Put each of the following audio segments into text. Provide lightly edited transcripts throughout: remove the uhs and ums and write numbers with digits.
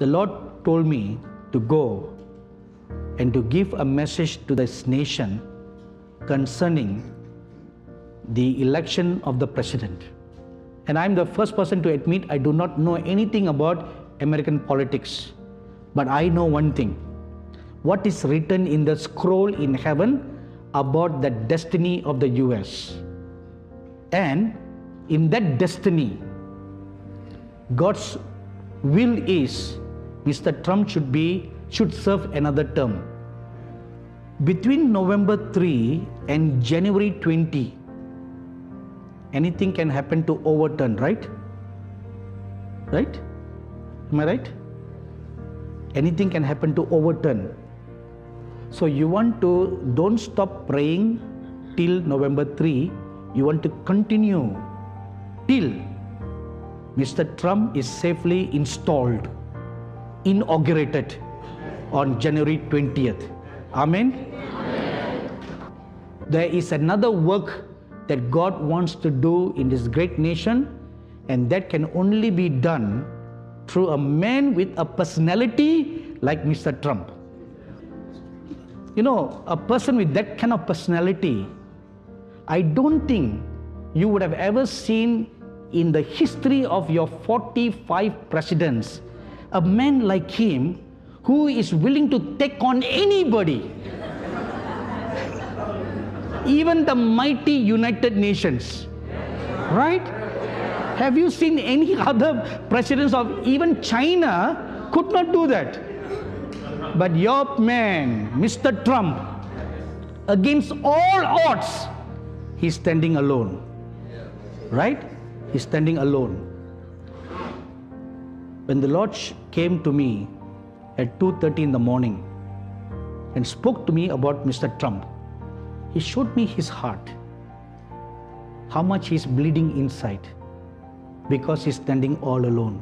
the Lord told me to go and to give a message to this nation concerning the election of the president. And I'm the first person to admit I do not know anything about American politics. But I know one thing. What is written in the scroll in heaven about the destiny of the US. And in that destiny, God's will is Mr. Trump should serve another term. Between November 3 and January 20, anything can happen to overturn, right? Right? Am I right? Anything can happen to overturn. So you want to, don't stop praying till November 3. You want to continue till Mr. Trump is safely installed, inaugurated on January 20th. Amen? Amen. There is another work that God wants to do in this great nation, and that can only be done through a man with a personality like Mr. Trump. You know, a person with that kind of personality, I don't think you would have ever seen in the history of your 45 presidents a man like him who is willing to take on anybody, even the mighty United Nations, right? Have you seen any other presidents of even China could not do that? But your man, Mr. Trump, against all odds, he's standing alone, right? He's standing alone. When the Lord came to me at 2:30 in the morning and spoke to me about Mr. Trump, he showed me his heart, how much he's bleeding inside because he's standing all alone.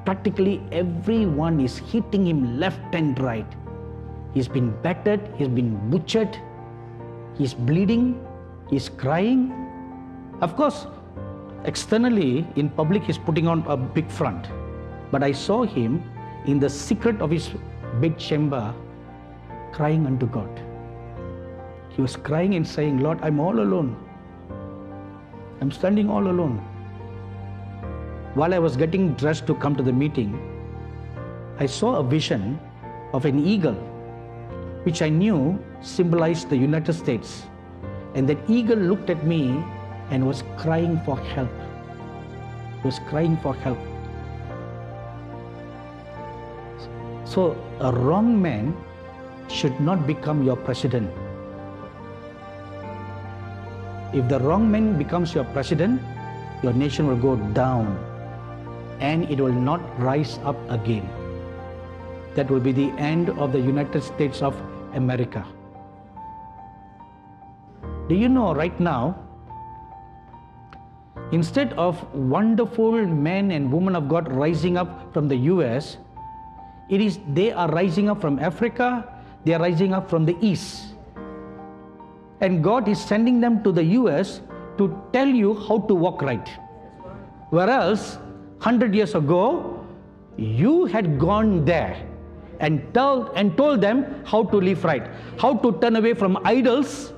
Practically everyone is hitting him left and right. He's been battered, he's been butchered, he's bleeding, he's crying. Of course, externally, in public, he's putting on a big front. But I saw him in the secret of his bed chamber crying unto God. He was crying and saying, Lord, I'm all alone. I'm standing all alone. While I was getting dressed to come to the meeting, I saw a vision of an eagle, which I knew symbolized the United States. And that eagle looked at me and was crying for help. He was crying for help. So a wrong man should not become your president. If the wrong man becomes your president, your nation will go down and it will not rise up again. That will be the end of the United States of America. Do you know right now, instead of wonderful men and women of God rising up from the US, they are rising up from Africa, they are rising up from the East. And God is sending them to the US to tell you how to walk right. Whereas 100 years ago, you had gone there and told them how to live right, how to turn away from idols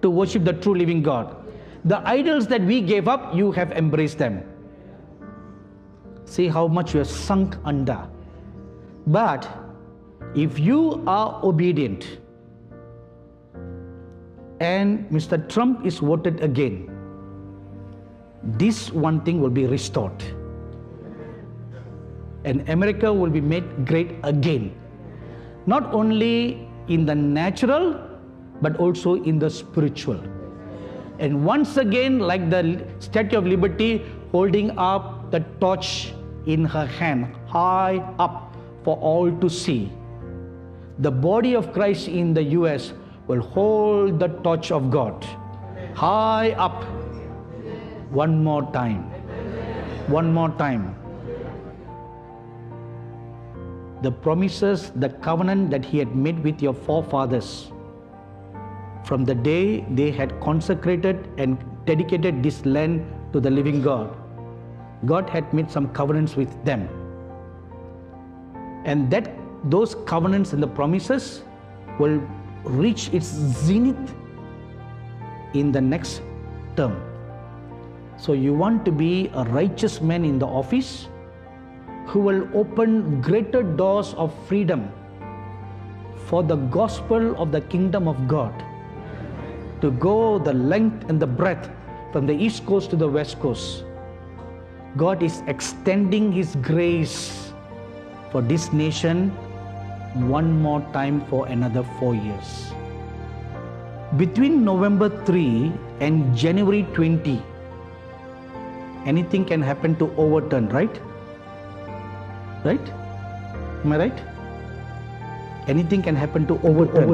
to worship the true living God. The idols that we gave up, you have embraced them. See how much you are sunk under. But if you are obedient and Mr. Trump is voted again, this one thing will be restored. And America will be made great again. Not only in the natural, but also in the spiritual. And once again, like the Statue of Liberty holding up the torch in her hand, high up for all to see, the body of Christ in the US will hold the torch of God high up. One more time. One more time. The promises, the covenant that He had made with your forefathers, from the day they had consecrated and dedicated this land to the living God, God had made some covenants with them. And that those covenants and the promises will reach its zenith in the next term. So you want to be a righteous man in the office who will open greater doors of freedom for the gospel of the kingdom of God to go the length and the breadth from the east coast to the west coast. God is extending His grace for this nation one more time for another 4 years. Between November 3 and January 20, anything can happen to overturn, right? Right? Am I right? Anything can happen to overturn.